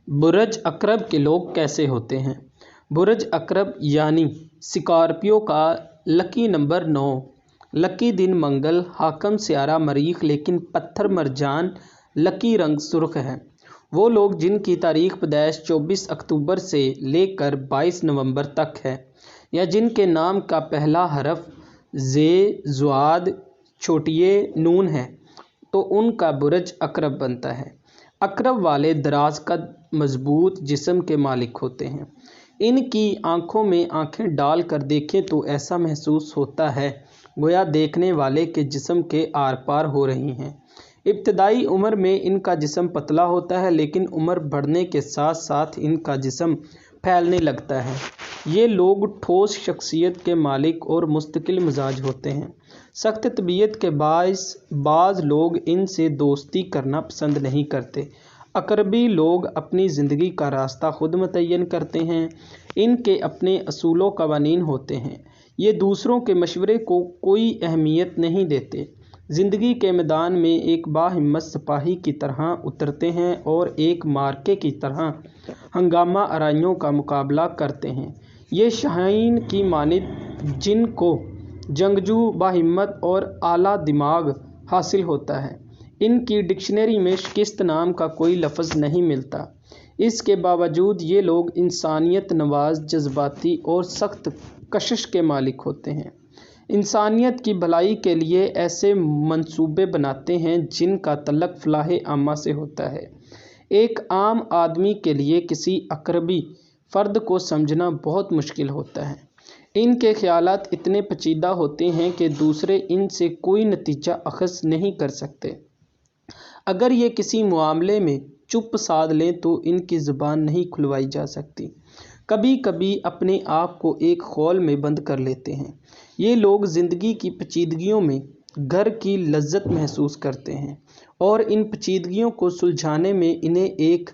برج اقرب کے لوگ کیسے ہوتے ہیں؟ برج اقرب یعنی اسکارپیو کا لکی نمبر 9، لکی دن منگل، حاکم سیارہ مریخ، لیکن پتھر مرجان، لکی رنگ سرخ ہے۔ وہ لوگ جن کی تاریخ پیدائش 24 اکتوبر سے لے کر 22 نومبر تک ہے، یا جن کے نام کا پہلا حرف ز، ضاد، چھوٹی نون ہے، تو ان کا برج اقرب بنتا ہے۔ اقرب والے دراز قد، مضبوط جسم کے مالک ہوتے ہیں۔ ان کی آنکھوں میں آنکھیں ڈال کر دیکھیں تو ایسا محسوس ہوتا ہے گویا دیکھنے والے کے جسم کے آر پار ہو رہی ہیں۔ ابتدائی عمر میں ان کا جسم پتلا ہوتا ہے، لیکن عمر بڑھنے کے ساتھ ساتھ ان کا جسم پھیلنے لگتا ہے۔ یہ لوگ ٹھوس شخصیت کے مالک اور مستقل مزاج ہوتے ہیں۔ سخت طبیعت کے باعث بعض لوگ ان سے دوستی کرنا پسند نہیں کرتے۔ اقربی لوگ اپنی زندگی کا راستہ خود متعین کرتے ہیں۔ ان کے اپنے اصول و قوانین ہوتے ہیں۔ یہ دوسروں کے مشورے کو کوئی اہمیت نہیں دیتے۔ زندگی کے میدان میں ایک باہمت سپاہی کی طرح اترتے ہیں اور ایک مارکے کی طرح ہنگامہ آرائیوں کا مقابلہ کرتے ہیں۔ یہ شاہین کی مانند جن کو جنگجو، باہمت اور اعلیٰ دماغ حاصل ہوتا ہے، ان کی ڈکشنری میں شکست نام کا کوئی لفظ نہیں ملتا۔ اس کے باوجود یہ لوگ انسانیت نواز، جذباتی اور سخت کشش کے مالک ہوتے ہیں۔ انسانیت کی بھلائی کے لیے ایسے منصوبے بناتے ہیں جن کا تعلق فلاح عامہ سے ہوتا ہے۔ ایک عام آدمی کے لیے کسی اقربی فرد کو سمجھنا بہت مشکل ہوتا ہے۔ ان کے خیالات اتنے پیچیدہ ہوتے ہیں کہ دوسرے ان سے کوئی نتیجہ اخذ نہیں کر سکتے۔ اگر یہ کسی معاملے میں چپ سادھ لیں تو ان کی زبان نہیں کھلوائی جا سکتی۔ کبھی کبھی اپنے آپ کو ایک خول میں بند کر لیتے ہیں۔ یہ لوگ زندگی کی پیچیدگیوں میں گھر کی لذت محسوس کرتے ہیں، اور ان پیچیدگیوں کو سلجھانے میں انہیں ایک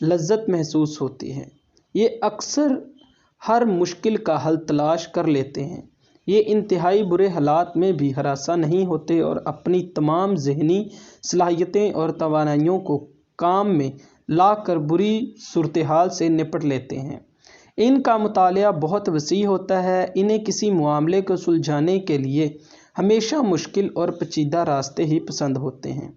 لذت محسوس ہوتی ہے۔ یہ اکثر ہر مشکل کا حل تلاش کر لیتے ہیں۔ یہ انتہائی برے حالات میں بھی ہراساں نہیں ہوتے اور اپنی تمام ذہنی صلاحیتیں اور توانائیوں کو کام میں لا کر بری صورتحال سے نپٹ لیتے ہیں۔ ان کا مطالعہ بہت وسیع ہوتا ہے۔ انہیں کسی معاملے کو سلجھانے کے لیے ہمیشہ مشکل اور پیچیدہ راستے ہی پسند ہوتے ہیں۔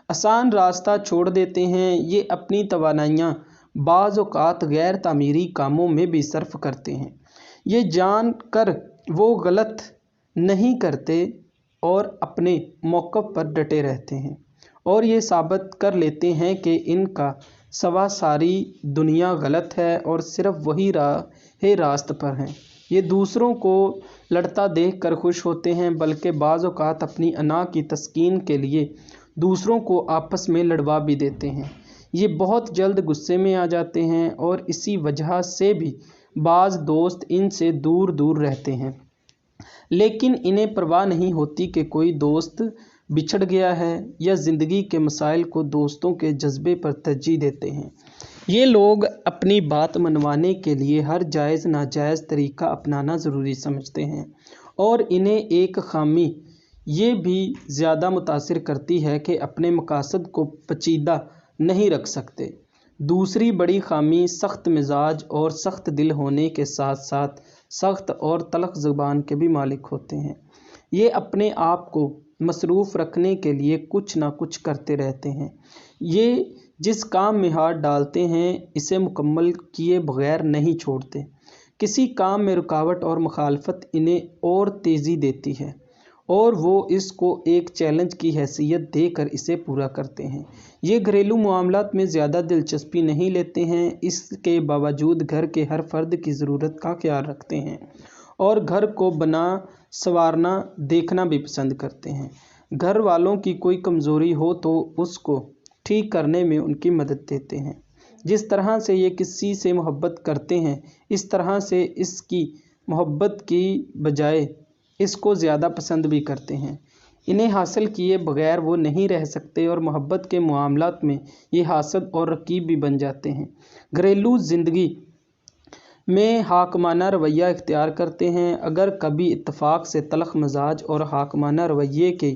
آسان راستہ چھوڑ دیتے ہیں۔ یہ اپنی توانائیاں بعض اوقات غیر تعمیری کاموں میں بھی صرف کرتے ہیں۔ یہ جان کر وہ غلط نہیں کرتے اور اپنے موقف پر ڈٹے رہتے ہیں، اور یہ ثابت کر لیتے ہیں کہ ان کا سوا ساری دنیا غلط ہے اور صرف وہی راہ راست پر ہیں۔ یہ دوسروں کو لڑتا دیکھ کر خوش ہوتے ہیں، بلکہ بعض اوقات اپنی انا کی تسکین کے لیے دوسروں کو آپس میں لڑوا بھی دیتے ہیں۔ یہ بہت جلد غصے میں آ جاتے ہیں، اور اسی وجہ سے بھی بعض دوست ان سے دور دور رہتے ہیں۔ لیکن انہیں پرواہ نہیں ہوتی کہ کوئی دوست بچھڑ گیا ہے، یا زندگی کے مسائل کو دوستوں کے جذبے پر ترجیح دیتے ہیں۔ یہ لوگ اپنی بات منوانے کے لیے ہر جائز ناجائز طریقہ اپنانا ضروری سمجھتے ہیں، اور انہیں ایک خامی یہ بھی زیادہ متاثر کرتی ہے کہ اپنے مقاصد کو پیچیدہ نہیں رکھ سکتے۔ دوسری بڑی خامی سخت مزاج اور سخت دل ہونے کے ساتھ ساتھ سخت اور تلخ زبان کے بھی مالک ہوتے ہیں۔ یہ اپنے آپ کو مصروف رکھنے کے لیے کچھ نہ کچھ کرتے رہتے ہیں۔ یہ جس کام میں ہاتھ ڈالتے ہیں اسے مکمل کیے بغیر نہیں چھوڑتے۔ کسی کام میں رکاوٹ اور مخالفت انہیں اور تیزی دیتی ہے، اور وہ اس کو ایک چیلنج کی حیثیت دے کر اسے پورا کرتے ہیں۔ یہ گھریلو معاملات میں زیادہ دلچسپی نہیں لیتے ہیں، اس کے باوجود گھر کے ہر فرد کی ضرورت کا خیال رکھتے ہیں، اور گھر کو بنا سنوارنا دیکھنا بھی پسند کرتے ہیں۔ گھر والوں کی کوئی کمزوری ہو تو اس کو ٹھیک کرنے میں ان کی مدد دیتے ہیں۔ جس طرح سے یہ کسی سے محبت کرتے ہیں، اس طرح سے اس کی محبت کی بجائے اس کو زیادہ پسند بھی کرتے ہیں۔ انہیں حاصل کیے بغیر وہ نہیں رہ سکتے، اور محبت کے معاملات میں یہ حاسد اور رقیب بھی بن جاتے ہیں۔ گھریلو زندگی میں حاکمانہ رویہ اختیار کرتے ہیں۔ اگر کبھی اتفاق سے تلخ مزاج اور حاکمانہ رویے کی